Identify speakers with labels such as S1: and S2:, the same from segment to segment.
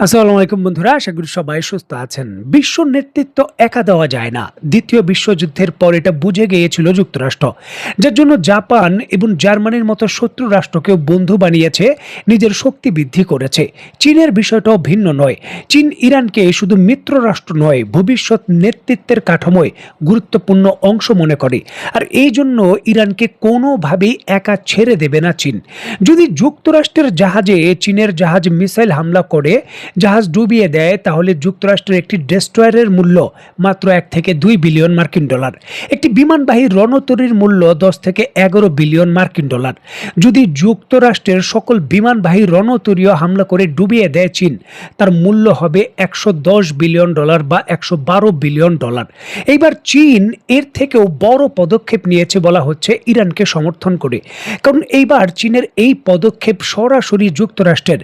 S1: আসসালামু আলাইকুম বন্ধুরা, আশা করি সবাই সুস্থ আছেন। বিশ্ব নেতৃত্ব একা দেওয়া যায় না। দ্বিতীয় বিশ্বযুদ্ধের পর এটা বুঝে গিয়েছিল যুক্তরাষ্ট্র, যার জন্য জাপান এবং জার্মানির মতো শত্রু রাষ্ট্রকেও বন্ধু বানিয়েছে, নিজের শক্তি বৃদ্ধি করেছে। চীনের বিষয়টাও ভিন্ন নয়। চীন ইরানকে শুধু মিত্র রাষ্ট্র নয়, ভবিষ্যৎ নেতৃত্বের কাঠামোয় গুরুত্বপূর্ণ অংশ মনে করে। আর এই জন্য ইরানকে কোনোভাবেই একা ছেড়ে দেবে না চীন। যদি যুক্তরাষ্ট্রের জাহাজে চীনের জাহাজ মিসাইল হামলা করে জাহাজ ডুবিয়ে দেয়, তাহলে যুক্তরাষ্ট্রের একটি ডেস্ট্রয়ারের মূল্য মাত্র 1 থেকে 2 বিলিয়ন মার্কিন ডলার। একটি বিমানবাহী রণতরীর মূল্য 10 থেকে 11 বিলিয়ন মার্কিন ডলার। যদি যুক্তরাষ্ট্রের সকল বিমানবাহী রণতরীয় হামলা করে ডুবিয়ে দেয় চীন, তার মূল্য হবে 110 বিলিয়ন ডলার বা 112 বিলিয়ন ডলার। এইবার চীন এর থেকেও বড় পদক্ষেপ নিয়েছে বলা হচ্ছে ইরানকে সমর্থন করে, কারণ এইবার চীনের এই পদক্ষেপ সরাসরি যুক্তরাষ্ট্রের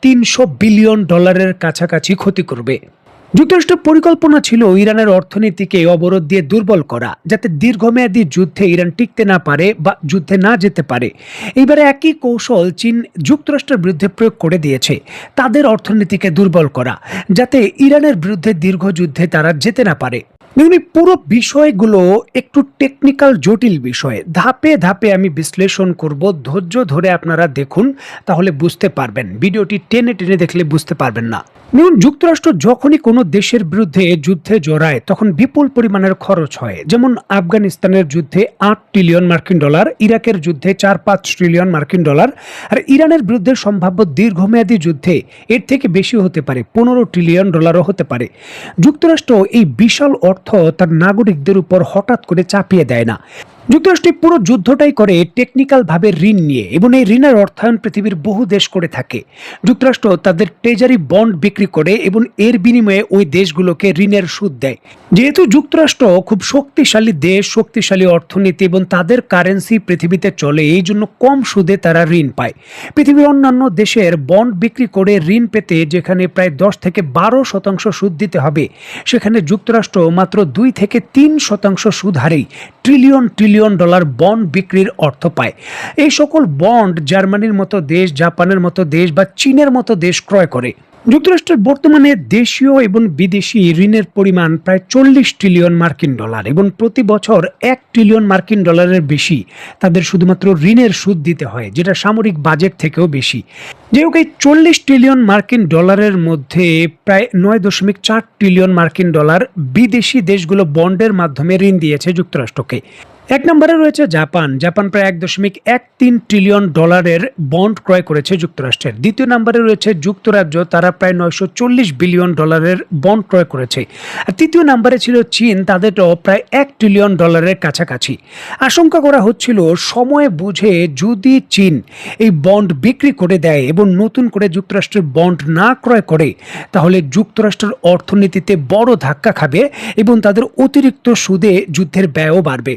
S1: 300 বিলিয়ন ডলারের কাছাকাছি ক্ষতি করবে। যুক্তরাষ্ট্রের পরিকল্পনা ছিল ইরানের অর্থনীতিকে অবরোধ দিয়ে দুর্বল করা, যাতে দীর্ঘমেয়াদী যুদ্ধে ইরান টিকতে না পারে বা যুদ্ধে না যেতে পারে। এইবারে একই কৌশল চীন যুক্তরাষ্ট্রের বিরুদ্ধে প্রয়োগ করে দিয়েছে, তাদের অর্থনীতিকে দুর্বল করা, যাতে ইরানের বিরুদ্ধে দীর্ঘ যুদ্ধে তারা যেতে না পারে। দেখুন, এই পুরো বিষয়গুলো একটু টেকনিক্যাল জটিল বিষয়, ধাপে ধাপে আমি বিশ্লেষণ করব। ধৈর্য ধরে আপনারা দেখুন, তাহলে বুঝতে পারবেন। ভিডিওটি টেনে টেনে দেখলে বুঝতে পারবেন না। দেখুন, যুক্তরাষ্ট্র যখনই কোনো দেশের বিরুদ্ধে যুদ্ধে জড়ায়, তখন বিপুল পরিমাণের খরচ হয়। যেমন আফগানিস্তানের যুদ্ধে 8 ট্রিলিয়ন মার্কিন ডলার, ইরাকের যুদ্ধে 4-5 ট্রিলিয়ন মার্কিন ডলার, আর ইরানের বিরুদ্ধে সম্ভাব্য দীর্ঘমেয়াদী যুদ্ধে এর থেকে বেশি হতে পারে, 15 ট্রিলিয়ন ডলারও হতে পারে। যুক্তরাষ্ট্র এই বিশাল অর্থ তার নাগরিকদের উপর হঠাৎ করে চাপিয়ে দেয় না। যুক্তরাষ্ট্র পুরো যুদ্ধটাই করে টেকনিক্যাল ভাবে ঋণ নিয়ে, এবং এই ঋণের অর্থায়ন পৃথিবীর বহু দেশ করে থাকে। যুক্তরাষ্ট্র তাদের ট্রেজারি বন্ড বিক্রি করে এবং এর বিনিময়ে ওই দেশগুলোকে ঋণের সুদ দেয়। যেহেতু যুক্তরাষ্ট্র খুব শক্তিশালী দেশ, শক্তিশালী অর্থনীতি এবং তাদের কারেন্সি পৃথিবীতে চলে, এই জন্য কম সুদে তারা ঋণ পায়। পৃথিবীর অন্যান্য দেশের বন্ড বিক্রি করে ঋণ পেতে যেখানে প্রায় 10 থেকে 12% সুদ দিতে হবে, সেখানে যুক্তরাষ্ট্র মাত্র 2 থেকে 3% সুদ হারেই ট্রিলিয়ন ট্রিলিয়ন ডলার বন্ড বিক্রির অর্থ পায়। এই সকল বন্ড জার্মানির মতো দেশ, জাপানের মতো দেশ বা চীনের মতো দেশ ক্রয় করে। যুক্তরাষ্ট্রের বর্তমানে দেশীয় এবং বিদেশি ঋণের পরিমাণ প্রায় 40 ট্রিলিয়ন মার্কিন ডলার, এবং প্রতি বছর 1 ট্রিলিয়ন মার্কিন ডলারের বেশি তাদের শুধুমাত্র ঋণের সুদ দিতে হয়, যেটা সামরিক বাজেট থেকেও বেশি। যেহেতু এই 40 ট্রিলিয়ন মার্কিন ডলারের মধ্যে প্রায় 9.4 ট্রিলিয়ন মার্কিন ডলার বিদেশি দেশগুলো বন্ডের মাধ্যমে ঋণ দিয়েছে যুক্তরাষ্ট্রকে। এক নম্বরে রয়েছে জাপান। জাপান প্রায় 1.13 ট্রিলিয়ন ডলারের বন্ড ক্রয় করেছে যুক্তরাষ্ট্রের। দ্বিতীয় নম্বরে রয়েছে যুক্তরাজ্য, তারা প্রায় 940 বিলিয়ন ডলারের বন্ড ক্রয় করেছে। আর তৃতীয় নম্বরে ছিল চীন, তাদেরও প্রায় 1 ট্রিলিয়ন ডলারের কাছাকাছি। আশঙ্কা করা হচ্ছিল সময় বুঝে যদি চীন এই বন্ড বিক্রি করে দেয় এবং নতুন করে যুক্তরাষ্ট্রের বন্ড না ক্রয় করে, তাহলে যুক্তরাষ্ট্রের অর্থনীতিতে বড় ধাক্কা খাবে এবং তাদের অতিরিক্ত সুদে যুদ্ধের ব্যয়ও বাড়বে।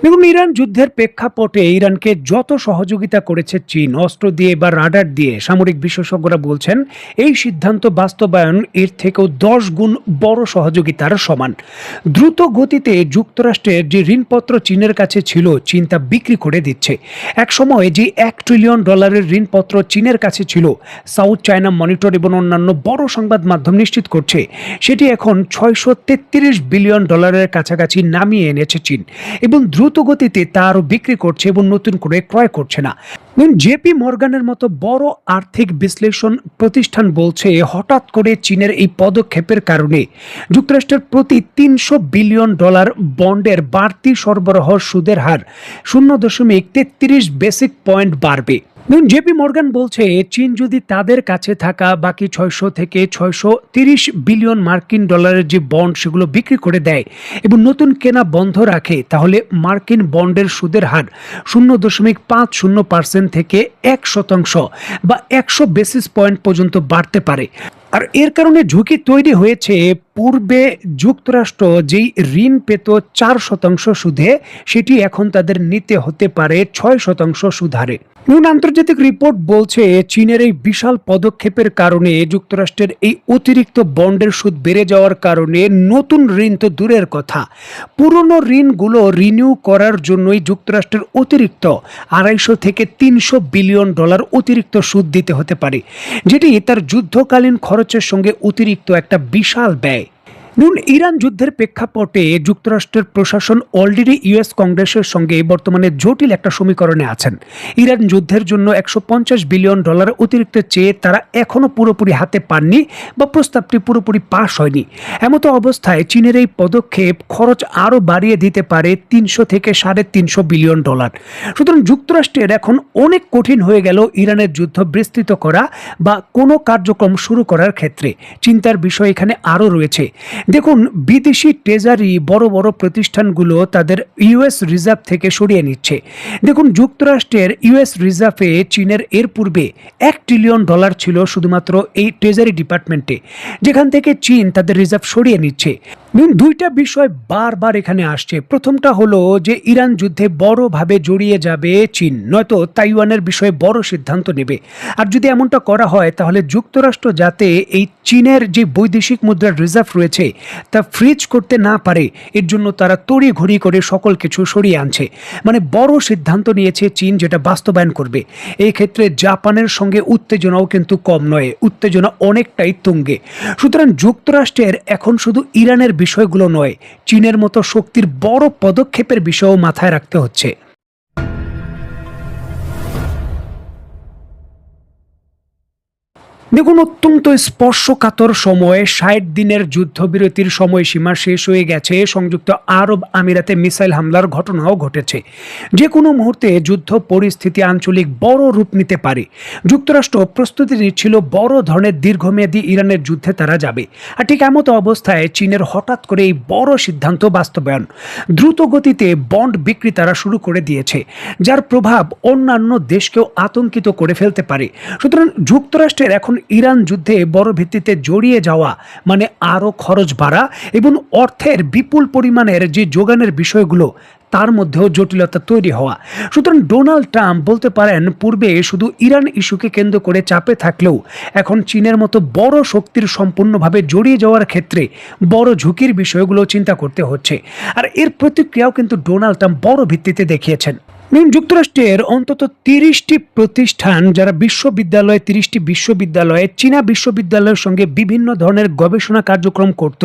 S1: দেখুন, ইরান যুদ্ধের প্রেক্ষাপটে ইরানকে যত সহযোগিতা করেছে চীন, অস্ত্র দিয়ে বা রাডার দিয়ে, সামরিক বিশেষজ্ঞরা বলছেন এই সিদ্ধান্ত বাস্তবায়ন এর থেকেও 10 গুণ বড় সহযোগিতার সমান। দ্রুত গতিতে যুক্তরাষ্ট্রের যে ঋণপত্র চীনের কাছে ছিল, চীন তা বিক্রি করে দিচ্ছে। এক সময় যে 1 ট্রিলিয়ন ডলারের ঋণপত্র চীনের কাছে ছিল, সাউথ চায়না মনিটর এবং অন্যান্য বড় সংবাদ মাধ্যম নিশ্চিত করছে সেটি এখন 633 বিলিয়ন ডলারের কাছাকাছি নামিয়ে এনেছে চীন, এবং দ্রুত গতিতে তা আরো বিক্রি করছে এবং নতুন করে ক্রয় করছে না। জেপি মর্গানের মতো বড় আর্থিক বিশ্লেষণ প্রতিষ্ঠান বলছে, হঠাৎ করে চীনের এই পদক্ষেপের কারণে যুক্তরাষ্ট্রের প্রতি 300 বিলিয়ন ডলার বন্ডের বাড়তি সরবরাহ সুদের হার 0.33 বেসিক পয়েন্ট বাড়বে। জেপি মর্গান বলছে, চীন যদি তাদের কাছে থাকা বাকি 600 থেকে 630 বিলিয়ন মার্কিন ডলারের যে বন্ড সেগুলো বিক্রি করে দেয় এবং নতুন কেনা বন্ধ রাখে, তাহলে মার্কিন বন্ডের সুদের হার 0.50% থেকে 1% বা 100 বেসিস পয়েন্ট পর্যন্ত বাড়তে পারে। আর এর কারণে ঝুঁকি তৈরি হয়েছে পূর্বে যুক্তরাষ্ট্র যেই ঋণ পেত 4% সুদে, সেটি এখন তাদের নিতে হতে পারে 6% সুদ হারে। আন্তর্জাতিক রিপোর্ট বলছে চীনের এই বিশাল পদক্ষেপের কারণে যুক্তরাষ্ট্রের এই অতিরিক্ত বন্ডের সুদ বেড়ে যাওয়ার কারণে নতুন ঋণ তো দূরের কথা, পুরনো ঋণগুলো রিনিউ করার জন্যই যুক্তরাষ্ট্রের অতিরিক্ত 250 থেকে 300 বিলিয়ন ডলার অতিরিক্ত সুদ দিতে হতে পারে, যেটি তার যুদ্ধকালীন খরচের সঙ্গে অতিরিক্ত একটা বিশাল ব্যয়। ইরান যুদ্ধের প্রেক্ষাপটে যুক্তরাষ্ট্রের প্রশাসন অলরেডি ইউএস কংগ্রেসের সঙ্গে বর্তমানে জটিল একটা সমীকরণে আছেন। ইরান যুদ্ধের জন্য 150 বিলিয়ন ডলার অতিরিক্ত চেয়ে তারা এখনো পুরোপুরি হাতে পাননি বা প্রস্তাবটি পুরোপুরি পাশ হয়নি। এমতো অবস্থায় চীনের এই পদক্ষেপ খরচ আরও বাড়িয়ে দিতে পারে 300 থেকে 350 বিলিয়ন ডলার। সুতরাং যুক্তরাষ্ট্রের এখন অনেক কঠিন হয়ে গেল ইরানের যুদ্ধ বিস্তৃত করা বা কোনো কার্যক্রম শুরু করার ক্ষেত্রে। চিন্তার বিষয় এখানে আরও রয়েছে। দেখুন, বিদেশি ট্রেজারি বড় বড় প্রতিষ্ঠানগুলো তাদের ইউএস রিজার্ভ থেকে সরিয়ে নিচ্ছে। দেখুন, যুক্তরাষ্ট্রের ইউএস রিজার্ভে চীনের এর পূর্বে $1 ট্রিলিয়ন ছিল শুধুমাত্র এই ট্রেজারি ডিপার্টমেন্টে, যেখান থেকে চীন তাদের রিজার্ভ সরিয়ে নিচ্ছে। দুইটা বিষয় বারবার এখানে আসছে। প্রথমটা হলো যে ইরান যুদ্ধে বড়ভাবে জড়িয়ে যাবে চীন, নয়তো তাইওয়ানের বিষয়ে বড় সিদ্ধান্ত নেবে। আর যদি এমনটা করা হয় তাহলে যুক্তরাষ্ট্র যাতে এই চীনের যে বৈদেশিক মুদ্রার রিজার্ভ রয়েছে তা ফ্রিজ করতে না পারে, এর জন্য তারা তড়িঘড়ি করে সকল কিছু সরিয়ে আনছে। মানে বড় সিদ্ধান্ত নিয়েছে চীন, যেটা বাস্তবায়ন করবে। এই ক্ষেত্রে জাপানের সঙ্গে উত্তেজনাও কিন্তু কম নয়, উত্তেজনা অনেকটাই তুঙ্গে। সুতরাং যুক্তরাষ্ট্রের এখন শুধু ইরানের বিষয়গুলো নয়, চীনের মতো শক্তির বড় পদক্ষেপের বিষয়ও মাথায় রাখতে হচ্ছে। দেখুন, অত্যন্ত স্পর্শকাতর সময়ে 60 দিনের যুদ্ধবিরতির সময়সীমা শেষ হয়ে গেছে। সংযুক্ত আরব আমিরাতে মিসাইল হামলার ঘটনাও ঘটেছে। যে কোনো মুহূর্তে যুদ্ধ পরিস্থিতি আঞ্চলিক বড় রূপ নিতে পারে। যুক্তরাষ্ট্র প্রস্তুতি নিচ্ছিল বড় ধরনের দীর্ঘমেয়াদী ইরানের যুদ্ধে তারা যাবে। আর ঠিক এমতো অবস্থায় চীনের হঠাৎ করে এই বড় সিদ্ধান্ত বাস্তবায়ন। দ্রুত গতিতে বন্ড বিক্রি তারা শুরু করে দিয়েছে, যার প্রভাব অন্যান্য দেশকেও আতঙ্কিত করে ফেলতে পারে। সুতরাং যুক্তরাষ্ট্রের এখন ইরান যুদ্ধে বড় ভিত্তিতে জড়িয়ে যাওয়া মানে আরও খরচ বাড়া এবং অর্থের বিপুল পরিমাণের যে যোগানের বিষয়গুলো, তার মধ্যেও জটিলতা তৈরি হওয়া। সুতরাং ডোনাল্ড ট্রাম্প বলতে পারেন পূর্বে শুধু ইরান ইস্যুকে কেন্দ্র করে চাপে থাকলেও এখন চীনের মতো বড় শক্তির সম্পূর্ণভাবে জড়িয়ে যাওয়ার ক্ষেত্রে বড় ঝুঁকির বিষয়গুলো চিন্তা করতে হচ্ছে। আর এর প্রতিক্রিয়াও কিন্তু ডোনাল্ড ট্রাম্প বড় ভিত্তিতে দেখিয়েছেন। যুক্তরাষ্ট্রের অন্তত 30টি প্রতিষ্ঠান, যারা বিশ্ববিদ্যালয়ে 30টি বিশ্ববিদ্যালয়ে চীনা বিশ্ববিদ্যালয়ের সঙ্গে বিভিন্ন ধরনের গবেষণা কার্যক্রম করত,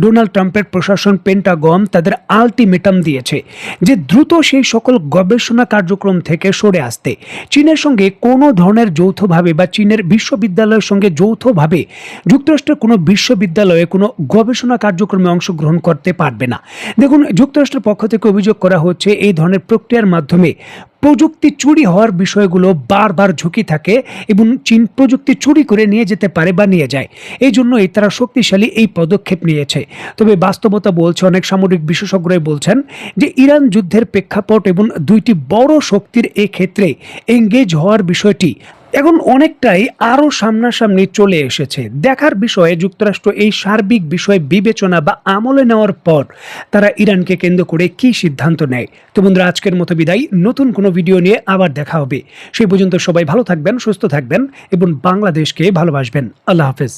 S1: ডোনাল্ড ট্রাম্পের প্রশাসন পেন্টাগন তাদের আলটিমেটাম দিয়েছে যে দ্রুত সেই সকল গবেষণা কার্যক্রম থেকে সরে আসতে। চীনের সঙ্গে কোনো ধরনের যৌথভাবে বা চীনের বিশ্ববিদ্যালয়ের সঙ্গে যৌথভাবে যুক্তরাষ্ট্রের কোনো বিশ্ববিদ্যালয়ে কোনো গবেষণা কার্যক্রমে অংশগ্রহণ করতে পারবে না। দেখুন, যুক্তরাষ্ট্রের পক্ষ থেকে অভিযোগ করা হচ্ছে এই ধরনের প্রক্রিয়ার মাধ্যমে প্রযুক্তি চুরি হওয়ার বিষয়গুলো বারবার ঝুঁকি থাকে এবং চীন প্রযুক্তি চুরি করে নিয়ে যেতে পারে বা নিয়ে যায়। এই জন্যই তারা শক্তিশালী এই পদক্ষেপ নিয়েছে। তবে বাস্তবতা বলছে, অনেক সামরিক বিশেষজ্ঞরাই বলছেন যে ইরান যুদ্ধের প্রেক্ষাপট এবং দুইটি বড় শক্তির এই ক্ষেত্রে এঙ্গেজ হওয়ার বিষয়টি এখন অনেকটাই আরও সামনাসামনি চলে এসেছে। দেখার বিষয়ে যুক্তরাষ্ট্র এই সার্বিক বিষয় বিবেচনা বা আমলে নেওয়ার পর তারা ইরানকে কেন্দ্র করে কি সিদ্ধান্ত নেয়। তো বন্ধুরা, আজকের মতো বিদায়। নতুন কোনো ভিডিও নিয়ে আবার দেখা হবে। সেই পর্যন্ত সবাই ভালো থাকবেন, সুস্থ থাকবেন এবং বাংলাদেশকে ভালোবাসবেন। আল্লাহ হাফেজ।